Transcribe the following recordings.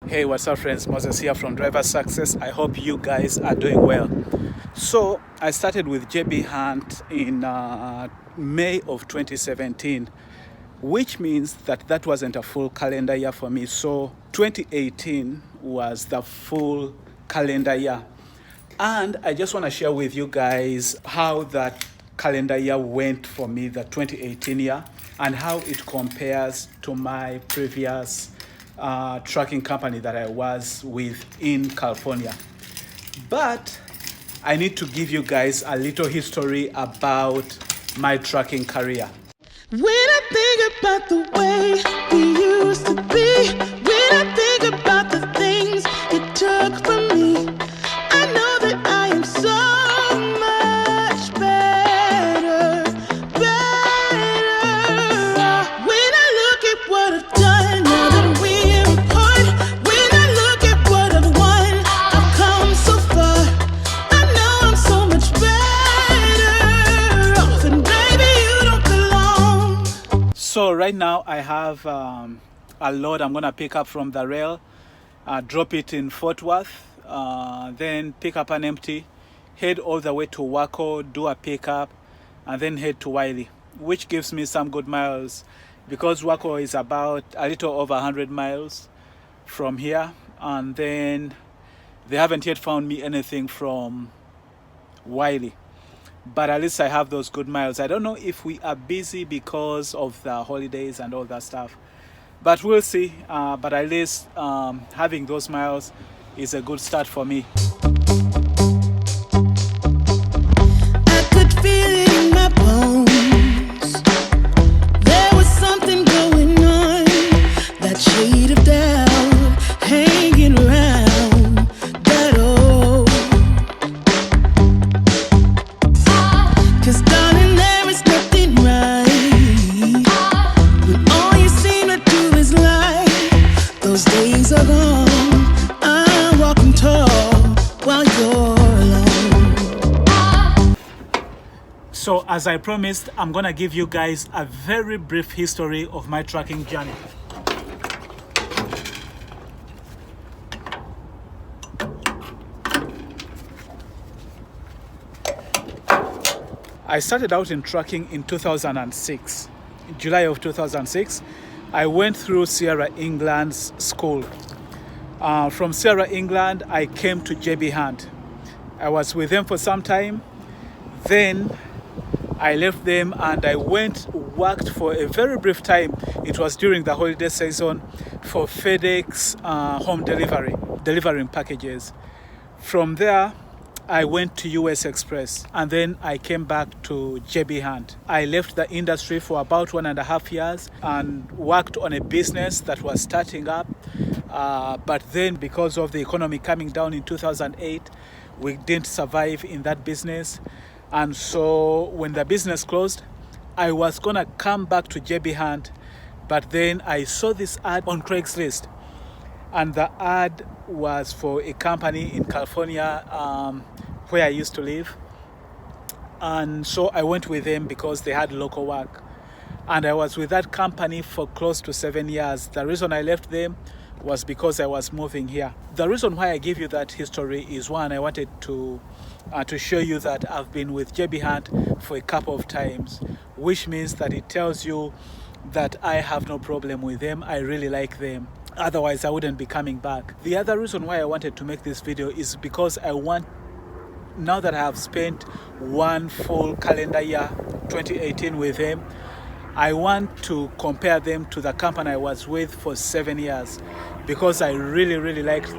Hey, what's up friends? Moses here from Driver Success. I hope you guys are doing well. So I started with JB Hunt in May of 2017, which means that wasn't a full calendar year for me. So 2018 was the full calendar year. And I just want to share with you guys how that calendar year went for me, the 2018 year, and how it compares to my previous trucking company that I was with in California. But I need to give you guys a little history about my trucking career. When I think about the way we used to be, when I think about the things you took from me, I know that I am so much better. When I look at what I've done, now that we're apart, when I look at what I've won, I've come so far. I know I'm so much better off, and baby, you don't belong. So right now I have a load I'm gonna pick up from the rail, drop it in Fort Worth, then pick up an empty, head all the way to Waco, do a pickup, and then head to Wiley, which gives me some good miles because Waco is about a little over 100 miles from here. And then they haven't yet found me anything from Wiley, but at least I have those good miles. I don't know if we are busy because of the holidays and all that stuff, but we'll see. But at least having those miles is a good start for me. I could feel it in my bones. There was something going on, that shade of doubt hanging around that old. 'Cause darling, there is nothing right when all you seem to do is lie. Those days are gone. I'm walking tall while you're alone. So as I promised, I'm gonna give you guys a very brief history of my trucking journey. I started out in trucking in 2006. In July of 2006, I went through Sierra England's school. From Sierra England, I came to JB Hunt. I was with them for some time. Then I left them and I worked for a very brief time. It was during the holiday season for FedEx home delivery, delivering packages. From there, I went to US Express and then I came back to JB Hunt. I left the industry for about 1.5 years and worked on a business that was starting up. But then because of the economy coming down in 2008, we didn't survive in that business. And so when the business closed, I was gonna come back to JB Hunt, but then I saw this ad on Craigslist. And the ad was for a company in California where I used to live. And so I went with them because they had local work. And I was with that company for close to 7 years. The reason I left them was because I was moving here. The reason why I give you that history is, one, I wanted to show you that I've been with JB Hunt for a couple of times, which means that it tells you that I have no problem with them. I really like them. Otherwise, I wouldn't be coming back. The other reason why I wanted to make this video is because I want, now that I have spent one full calendar year, 2018, with them, I want to compare them to the company I was with for 7 years because I really liked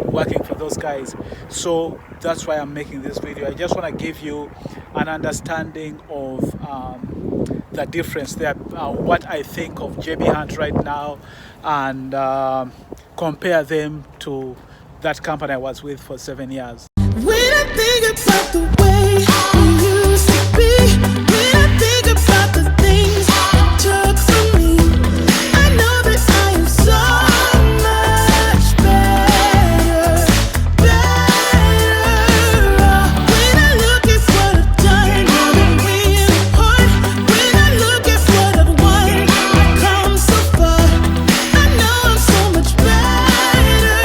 working for those guys. So that's why I'm making this video. I just want to give you an understanding of the difference there, what I think of JB Hunt right now, and compare them to that company I was with for 7 years. When I think about the way we used to be, when I think about the things you took from me, I know that I am so much better. When I look at what I've done, now that we're apart, when I look at what I've won, I've come so far. I know I'm so much better.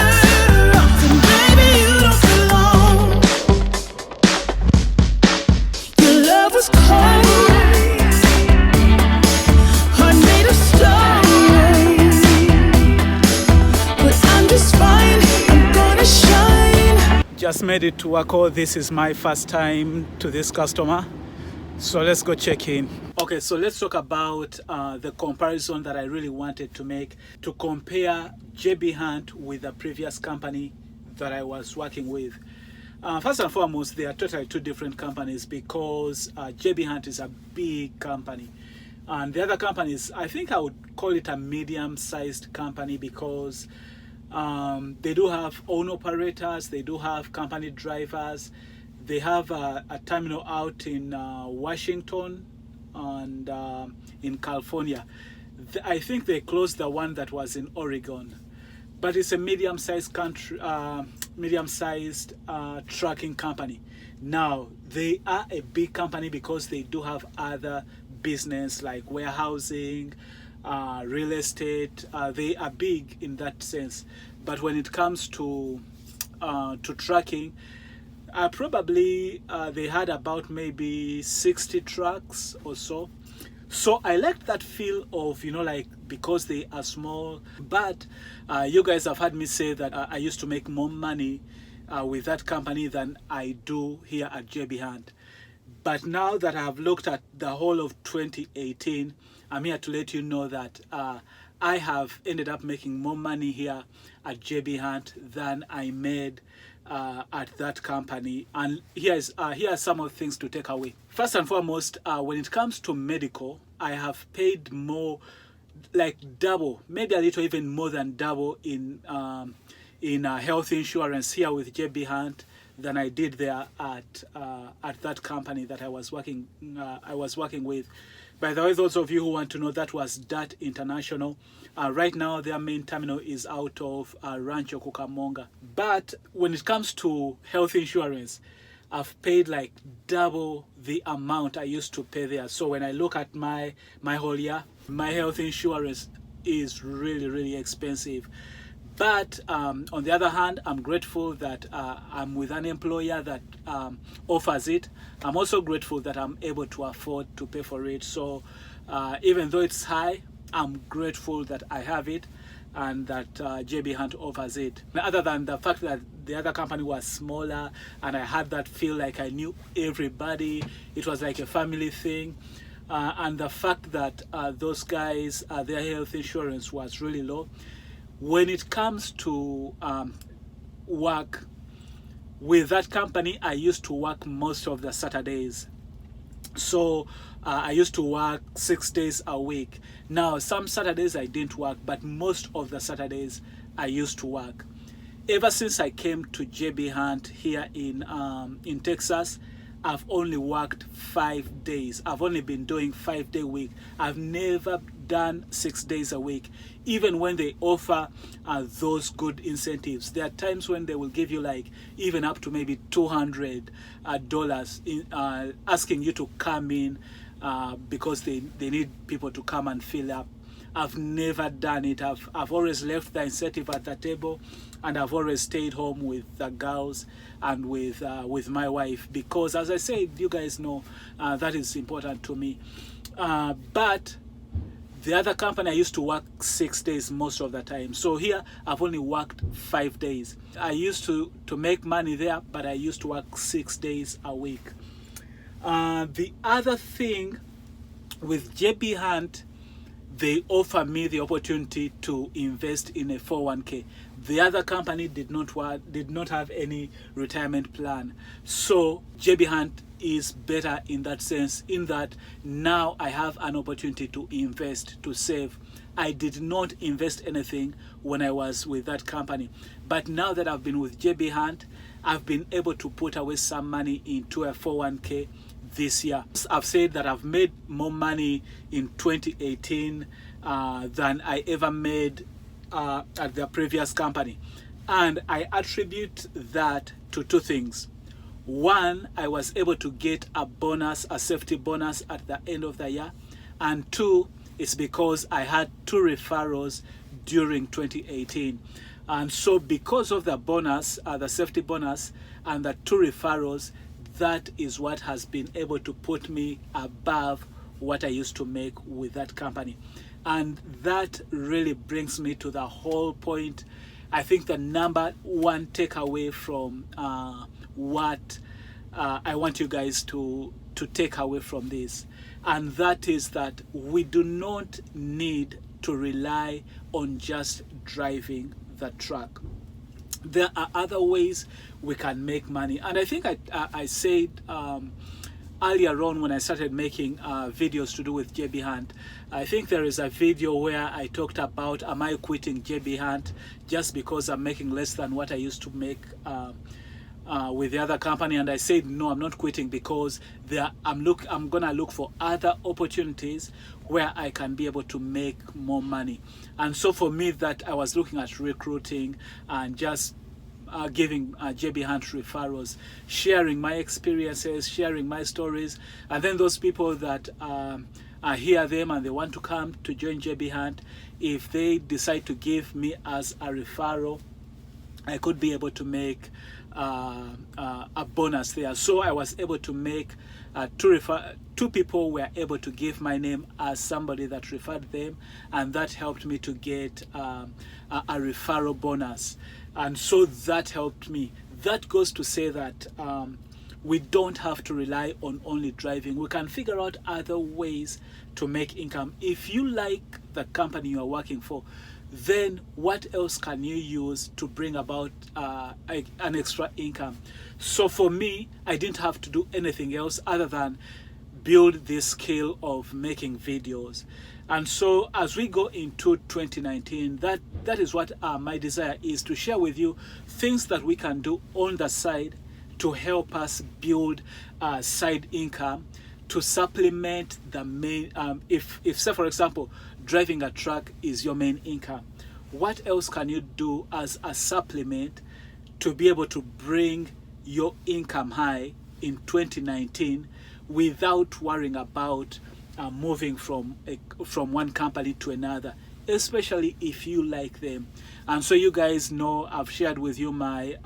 just made it to Waco. This is my first time to this customer. So let's go check in. Okay, so let's talk about the comparison that I really wanted to make to compare JB Hunt with the previous company that I was working with. First and foremost, they are totally two different companies because JB Hunt is a big company. And the other company is, I think I would call it a medium-sized company because they do have own operators, they do have company drivers, they have a terminal out in Washington and in California. I think they closed the one that was in Oregon, but it's a medium-sized country, medium-sized trucking company. Now they are a big company because they do have other business like warehousing, real estate. They are big in that sense, but when it comes to trucking, probably they had about maybe 60 trucks or so. So I liked that feel of, like, because they are small. But you guys have heard me say that I used to make more money with that company than I do here at JB Hunt. But now that I have looked at the whole of 2018, I'm here to let you know that I have ended up making more money here at JB Hunt than I made at that company. And here are some of the things to take away. First and foremost, when it comes to medical, I have paid more, like double, maybe a little even more than double in health insurance here with JB Hunt than I did there at that company that I was working with. By the way, those of you who want to know, that was DAT International. Right now, their main terminal is out of Rancho Cucamonga. But when it comes to health insurance, I've paid like double the amount I used to pay there. So when I look at my whole year, my health insurance is really, really expensive. But on the other hand, I'm grateful that I'm with an employer that offers it. I'm also grateful that I'm able to afford to pay for it. So even though it's high, I'm grateful that I have it and that JB Hunt offers it. Other than the fact that the other company was smaller and I had that feel like I knew everybody, it was like a family thing. And the fact that those guys, their health insurance was really low. When it comes to work with that company, I used to work most of the Saturdays. So I used to work 6 days a week. Now, some Saturdays I didn't work, but most of the Saturdays I used to work. Ever since I came to JB Hunt here in Texas, I've only worked 5 days. I've only been doing 5-day week. I've never done 6 days a week. Even when they offer those good incentives, there are times when they will give you like even up to maybe $200 asking you to come in because they need people to come and fill up. I've never done it. I've always left the incentive at the table, and I've always stayed home with the girls and with my wife because, as I said, you guys know that is important to me. But the other company, I used to work 6 days most of the time. So here, I've only worked 5 days. I used to make money there, but I used to work 6 days a week. The other thing with JB Hunt, they offer me the opportunity to invest in a 401k. The other company did not have any retirement plan. So JB Hunt is better in that sense, in that now I have an opportunity to invest, to save. I did not invest anything when I was with that company. But now that I've been with JB Hunt, I've been able to put away some money into a 401k this year. I've said that I've made more money in 2018 than I ever made at the previous company. And I attribute that to two things. One, I was able to get a bonus, a safety bonus at the end of the year. And two, it's because I had 2 referrals during 2018. And so because of the bonus, the safety bonus, and the 2 referrals, that is what has been able to put me above what I used to make with that company. And that really brings me to the whole point I think the number one takeaway from what I want you guys to take away from this, and that is that we do not need to rely on just driving the truck. There are other ways we can make money, and I think I said earlier on when I started making videos to do with JB Hunt. I think there is a video where I talked about, am I quitting JB Hunt just because I'm making less than what I used to make with the other company? And I said no, I'm not quitting, because I'm gonna look for other opportunities where I can be able to make more money. And so for me, that I was looking at recruiting and just giving JB Hunt referrals, sharing my experiences, sharing my stories, and then those people that hear them and they want to come to join JB Hunt, if they decide to give me as a referral, I could be able to make a bonus there. So I was able to make two people were able to give my name as somebody that referred them, and that helped me to get a referral bonus. And so that helped me. That goes to say that we don't have to rely on only driving. We can figure out other ways to make income. If you like the company you are working for, then what else can you use to bring about an extra income? So for me, I didn't have to do anything else other than build this skill of making videos. And so as we go into 2019, that is what my desire is, to share with you things that we can do on the side to help us build side income, to supplement the main, if say for example, driving a truck is your main income, what else can you do as a supplement to be able to bring your income high in 2019 without worrying about moving from one company to another, especially if you like them. And so you guys know I've shared with you my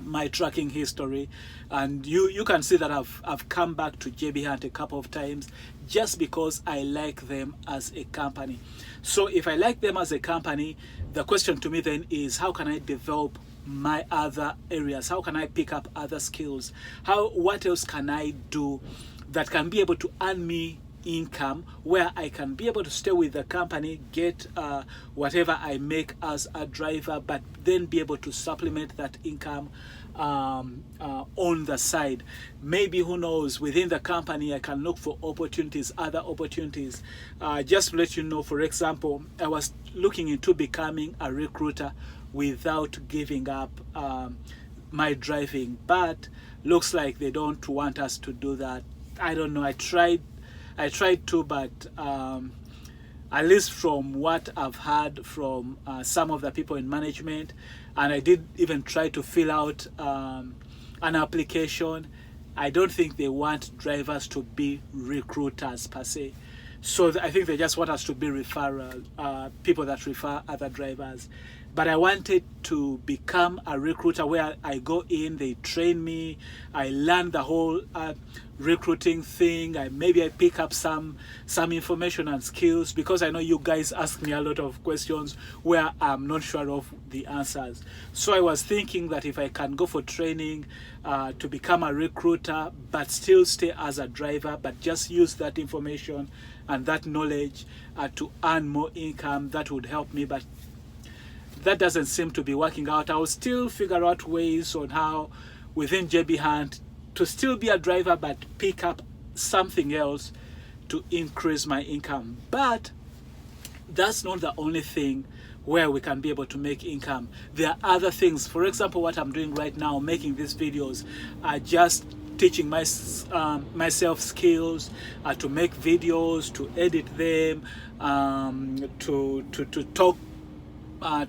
my trucking history, and you can see that I've come back to JB Hunt a couple of times just because I like them as a company. So if I like them as a company, the question to me then is, how can I develop my other areas? How can I pick up other skills? What else can I do that can be able to earn me income, where I can be able to stay with the company, get whatever I make as a driver, but then be able to supplement that income on the side. Maybe, who knows, within the company I can look for opportunities, other opportunities. Just to let you know, for example, I was looking into becoming a recruiter without giving up my driving, but looks like they don't want us to do that. I don't know, I tried to, but at least from what I've heard from some of the people in management, and I did even try to fill out an application, I don't think they want drivers to be recruiters per se. So I think they just want us to be referral, people that refer other drivers. But I wanted to become a recruiter where I go in, they train me, I learn the whole recruiting thing. Maybe I pick up some information and skills, because I know you guys ask me a lot of questions where I'm not sure of the answers. So I was thinking that if I can go for training to become a recruiter, but still stay as a driver, but just use that information and that knowledge to earn more income, that would help me. But that doesn't seem to be working out. I'll still figure out ways on how within JB Hunt to still be a driver but pick up something else to increase my income. But that's not the only thing where we can be able to make income. There are other things. For example, what I'm doing right now, making these videos, are just teaching myself skills to make videos, to edit them, to talk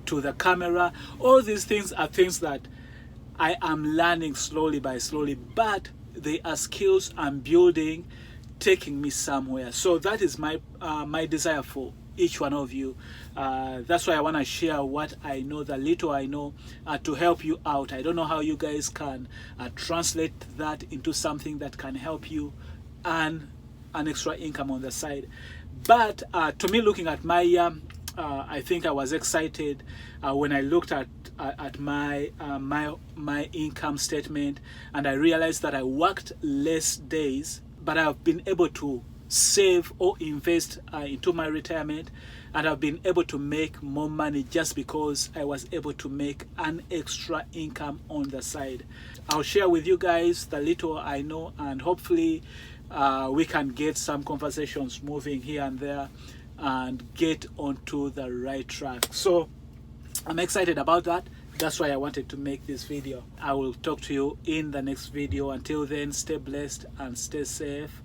to the camera. All these things are things that I am learning slowly by slowly, but they are skills I'm building, taking me somewhere. So that is my my desire for each one of you. That's why I want to share what I know, the little I know, to help you out. I don't know how you guys can translate that into something that can help you earn an extra income on the side. But to me, looking at my I think I was excited when I looked at my income statement, and I realized that I worked less days, but I've been able to save or invest into my retirement, and I've been able to make more money just because I was able to make an extra income on the side. I'll share with you guys the little I know, and hopefully we can get some conversations moving here and there and get onto the right track. So I'm excited about that. That's why I wanted to make this video. I will talk to you in the next video. Until then, stay blessed and stay safe.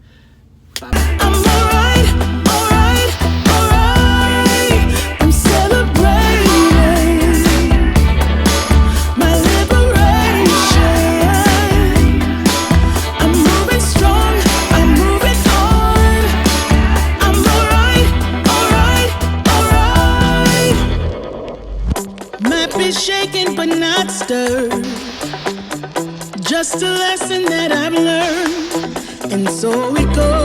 Bye bye. I'm alright, alright, alright. I'm celebrating my liberation. I'm moving strong, I'm moving on. I'm alright, alright, alright. Might be shaken but not stirred. Just a lesson that I've learned, and so it goes.